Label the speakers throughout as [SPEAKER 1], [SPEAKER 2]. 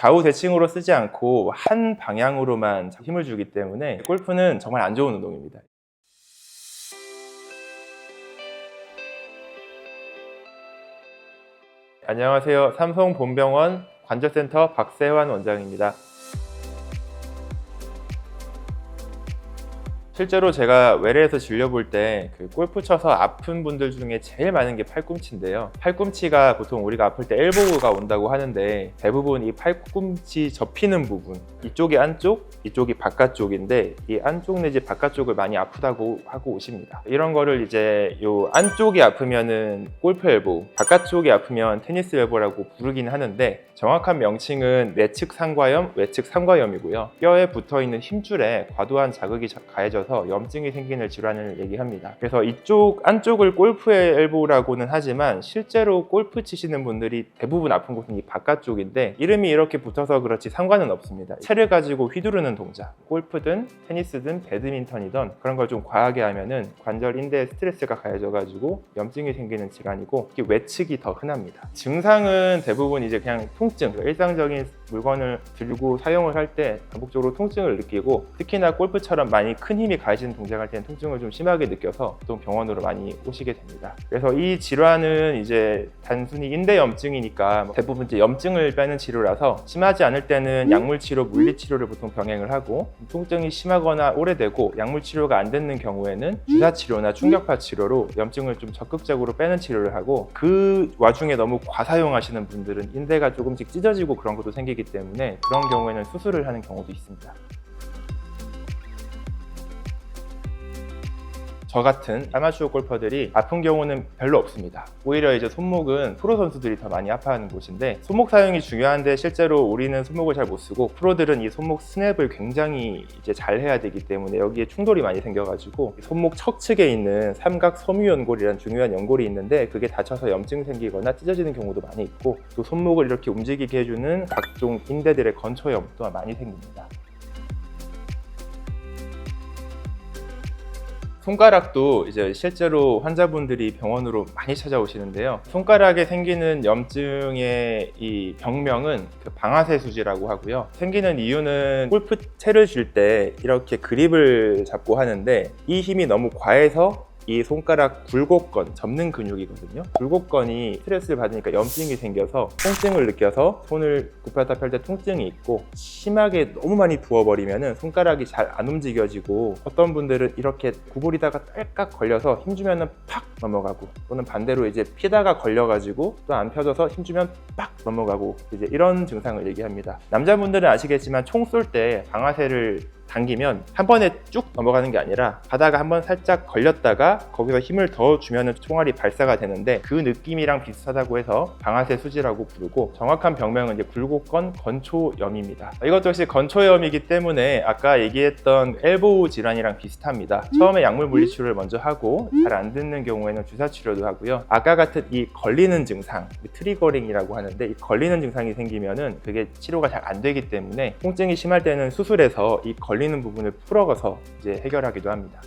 [SPEAKER 1] 좌우 대칭으로 쓰지 않고 한 방향으로만 힘을 주기 때문에 골프는 정말 안 좋은 운동입니다. 안녕하세요. 삼성본병원 관절센터 박세환 원장입니다. 실제로 제가 외래에서 진료볼 때 골프 쳐서 아픈 분들 중에 제일 많은 게 팔꿈치인데요. 팔꿈치가 보통 우리가 아플 때 엘보가 온다고 하는데 대부분 이 팔꿈치 접히는 부분, 이쪽이 안쪽, 이쪽이 바깥쪽인데 이 안쪽 내지 바깥쪽을 많이 아프다고 하고 오십니다. 이런 거를 이제 요 안쪽이 아프면은 골프 엘보, 바깥쪽이 아프면 테니스 엘보라고 부르긴 하는데 정확한 명칭은 내측 상과염, 외측 상과염이고요. 뼈에 붙어있는 힘줄에 과도한 자극이 가해져서 염증이 생기는 질환을 얘기합니다. 그래서 이쪽 안쪽을 골프의 엘보라고는 하지만 실제로 골프 치시는 분들이 대부분 아픈 곳은 이 바깥쪽인데 이름이 이렇게 붙어서 그렇지 상관은 없습니다. 채를 가지고 휘두르는 동작, 골프든 테니스든 배드민턴이든 그런 걸 좀 과하게 하면은 관절 인대에 스트레스가 가해져가지고 염증이 생기는 질환이고 이게 외측이 더 흔합니다. 증상은 대부분 이제 그냥 통증, 일상적인 물건을 들고 사용을 할 때 반복적으로 통증을 느끼고 특히나 골프처럼 많이 큰 힘이 가해지는 동작할 때는 통증을 좀 심하게 느껴서 보통 병원으로 많이 오시게 됩니다. 그래서 이 질환은 이제 단순히 인대 염증이니까 대부분 이제 염증을 빼는 치료라서 심하지 않을 때는 약물 치료, 물리 치료를 보통 병행을 하고 통증이 심하거나 오래되고 약물 치료가 안 되는 경우에는 주사 치료나 충격파 치료로 염증을 좀 적극적으로 빼는 치료를 하고 그 와중에 너무 과사용하시는 분들은 인대가 조금씩 찢어지고 그런 것도 생기기 때문에 그런 경우에는 수술을 하는 경우도 있습니다. 저 같은 아마추어 골퍼들이 아픈 경우는 별로 없습니다. 오히려 이제 손목은 프로 선수들이 더 많이 아파하는 곳인데 손목 사용이 중요한데 실제로 우리는 손목을 잘 못 쓰고 프로들은 이 손목 스냅을 굉장히 이제 잘 해야 되기 때문에 여기에 충돌이 많이 생겨가지고 손목 척측에 있는 삼각 섬유연골이라는 중요한 연골이 있는데 그게 다쳐서 염증 생기거나 찢어지는 경우도 많이 있고 또 손목을 이렇게 움직이게 해주는 각종 인대들의 건초염 또한 많이 생깁니다. 손가락도 이제 실제로 환자분들이 병원으로 많이 찾아오시는데요. 손가락에 생기는 염증의 이 병명은 방아쇠 수지라고 하고요. 생기는 이유는 골프 채를 쥘 때 이렇게 그립을 잡고 하는데 이 힘이 너무 과해서 이 손가락 굴곡건, 접는 근육이거든요. 굴곡건이 스트레스를 받으니까 염증이 생겨서 통증을 느껴서 손을 굽혔다 펼 때 통증이 있고 심하게 너무 많이 부어버리면 손가락이 잘 안 움직여지고 어떤 분들은 이렇게 구부리다가 딸깍 걸려서 힘주면 팍 넘어가고 또는 반대로 이제 피다가 걸려가지고 또 안 펴져서 힘주면 팍 넘어가고 이제 이런 증상을 얘기합니다. 남자분들은 아시겠지만 총 쏠 때 방아쇠를 당기면 한 번에 쭉 넘어가는 게 아니라 가다가 한번 살짝 걸렸다가 거기서 힘을 더 주면 총알이 발사가 되는데 그 느낌이랑 비슷하다고 해서 방아쇠 수지라고 부르고 정확한 병명은 이제 굴곡건 건초염입니다. 이것도 역시 건초염이기 때문에 아까 얘기했던 엘보 질환이랑 비슷합니다. 처음에 약물 물리치료를 먼저 하고 잘 안 듣는 경우에는 주사 치료도 하고요. 아까 같은 이 걸리는 증상, 트리거링이라고 하는데 이 걸리는 증상이 생기면은 그게 치료가 잘 안 되기 때문에 통증이 심할 때는 수술해서 이 걸리는 부분을 풀어가서 이제 해결하기도 합니다.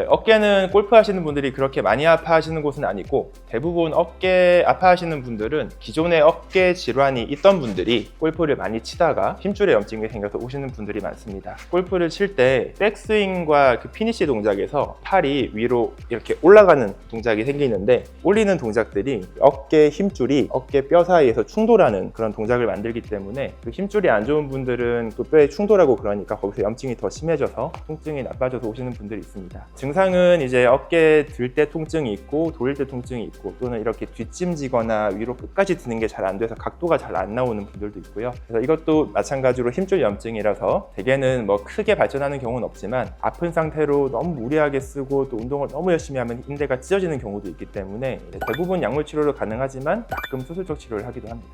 [SPEAKER 1] 어깨는 골프 하시는 분들이 그렇게 많이 아파하시는 곳은 아니고 대부분 어깨 아파하시는 분들은 기존에 어깨 질환이 있던 분들이 골프를 많이 치다가 힘줄에 염증이 생겨서 오시는 분들이 많습니다. 골프를 칠 때 백스윙과 그 피니시 동작에서 팔이 위로 이렇게 올라가는 동작이 생기는데 올리는 동작들이 어깨 힘줄이 어깨 뼈 사이에서 충돌하는 그런 동작을 만들기 때문에 그 힘줄이 안 좋은 분들은 또 뼈에 충돌하고 그러니까 거기서 염증이 더 심해져서 통증이 나빠져서 오시는 분들이 있습니다. 증상은 이제 어깨 들 때 통증이 있고 돌릴 때 통증이 있고 또는 이렇게 뒷짐지거나 위로 끝까지 드는 게 잘 안 돼서 각도가 잘 안 나오는 분들도 있고요. 그래서 이것도 마찬가지로 힘줄 염증이라서 대개는 뭐 크게 발전하는 경우는 없지만 아픈 상태로 너무 무리하게 쓰고 또 운동을 너무 열심히 하면 인대가 찢어지는 경우도 있기 때문에 대부분 약물 치료로 가능하지만 가끔 수술적 치료를 하기도 합니다.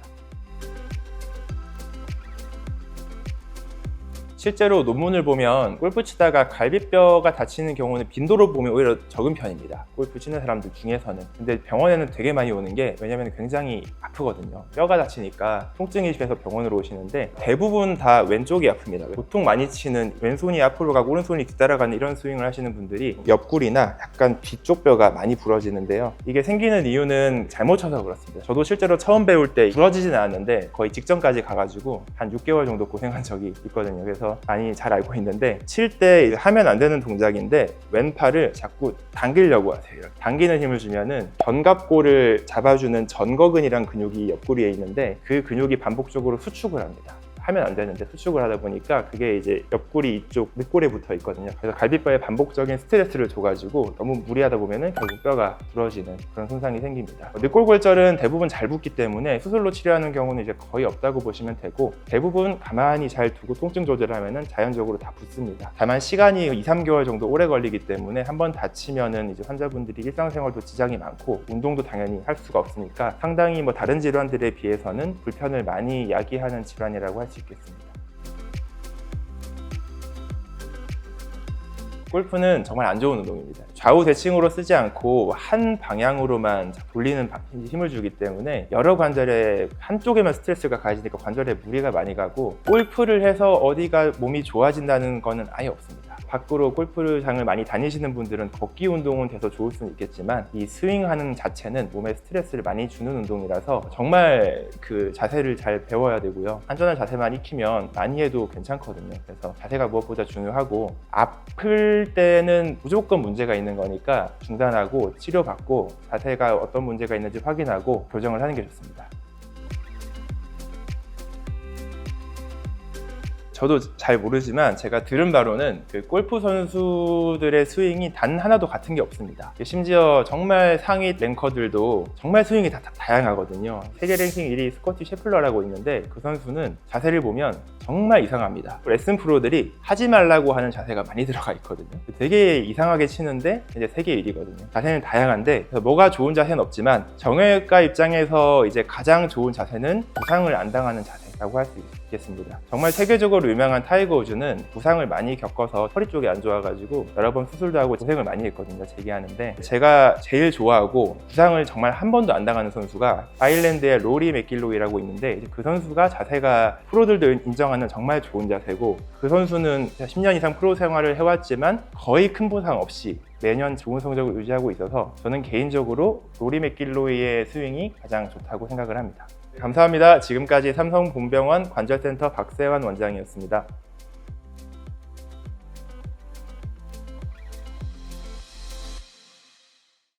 [SPEAKER 1] 실제로 논문을 보면 골프 치다가 갈비뼈가 다치는 경우는 빈도로 보면 오히려 적은 편입니다. 골프 치는 사람들 중에서는. 근데 병원에는 되게 많이 오는 게, 왜냐면 굉장히 아프거든요. 뼈가 다치니까 통증이 심해서 병원으로 오시는데 대부분 다 왼쪽이 아픕니다. 보통 많이 치는 왼손이 앞으로 가고 오른손이 뒤따라가는 이런 스윙을 하시는 분들이 옆구리나 약간 뒤쪽 뼈가 많이 부러지는데요. 이게 생기는 이유는 잘못 쳐서 그렇습니다. 저도 실제로 처음 배울 때 부러지진 않았는데 거의 직전까지 가가지고 한 6개월 정도 고생한 적이 있거든요. 그래서 많이 잘 알고 있는데, 칠 때 하면 안 되는 동작인데 왼팔을 자꾸 당기려고 하세요. 당기는 힘을 주면은 견갑골을 잡아주는 전거근이란 근육이 옆구리에 있는데 그 근육이 반복적으로 수축을 합니다. 하면 안 되는데 수축을 하다 보니까 그게 이제 옆구리 이쪽 늑골에 붙어 있거든요. 그래서 갈비뼈에 반복적인 스트레스를 줘가지고 너무 무리하다 보면은 결국 뼈가 부러지는 그런 손상이 생깁니다. 늑골골절은 대부분 잘 붙기 때문에 수술로 치료하는 경우는 이제 거의 없다고 보시면 되고, 대부분 가만히 잘 두고 통증 조절을 하면은 자연적으로 다 붙습니다. 다만 시간이 2-3개월 정도 오래 걸리기 때문에 한번 다치면은 이제 환자분들이 일상생활도 지장이 많고 운동도 당연히 할 수가 없으니까 상당히 다른 질환들에 비해서는 불편을 많이 야기하는 질환이라고 할 수 있겠습니다. 골프는 정말 안 좋은 운동입니다. 좌우 대칭으로 쓰지 않고 한 방향으로만 돌리는 힘을 주기 때문에 여러 관절에 한쪽에만 스트레스가 가해지니까 관절에 무리가 많이 가고, 골프를 해서 어디가 몸이 좋아진다는 거는 아예 없습니다. 밖으로 골프장을 많이 다니시는 분들은 걷기 운동은 돼서 좋을 수는 있겠지만 이 스윙하는 자체는 몸에 스트레스를 많이 주는 운동이라서 정말 그 자세를 잘 배워야 되고요. 안전한 자세만 익히면 많이 해도 괜찮거든요. 그래서 자세가 무엇보다 중요하고, 아플 때는 무조건 문제가 있는 거니까 중단하고 치료받고 자세가 어떤 문제가 있는지 확인하고 교정을 하는 게 좋습니다. 저도 잘 모르지만 제가 들은 바로는 그 골프 선수들의 스윙이 단 하나도 같은 게 없습니다. 심지어 정말 상위 랭커들도 정말 스윙이 다 다양하거든요. 세계 랭킹 1위 스코티 셰플러라고 있는데 그 선수는 자세를 보면 정말 이상합니다. 레슨 프로들이 하지 말라고 하는 자세가 많이 들어가 있거든요. 되게 이상하게 치는데 이제 세계 1위거든요. 자세는 다양한데 뭐가 좋은 자세는 없지만 정형외과 입장에서 이제 가장 좋은 자세는 부상을 안 당하는 자세라고 할 수 있겠습니다. 정말 세계적으로 유명한 타이거 우즈는 부상을 많이 겪어서 허리 쪽이 안 좋아가지고 여러 번 수술도 하고 고생을 많이 했거든요. 재기하는데 제가 제일 좋아하고 부상을 정말 한 번도 안 당하는 선수가 아일랜드의 로리 맥길로이라고 있는데, 그 선수가 자세가 프로들도 인정하는 정말 좋은 자세고, 그 선수는 10년 이상 프로 생활을 해왔지만 거의 큰 부상 없이 매년 좋은 성적을 유지하고 있어서 저는 개인적으로 로리 맥길로이의 스윙이 가장 좋다고 생각을 합니다. 감사합니다. 지금까지 삼성본병원 관절센터 박세환 원장이었습니다.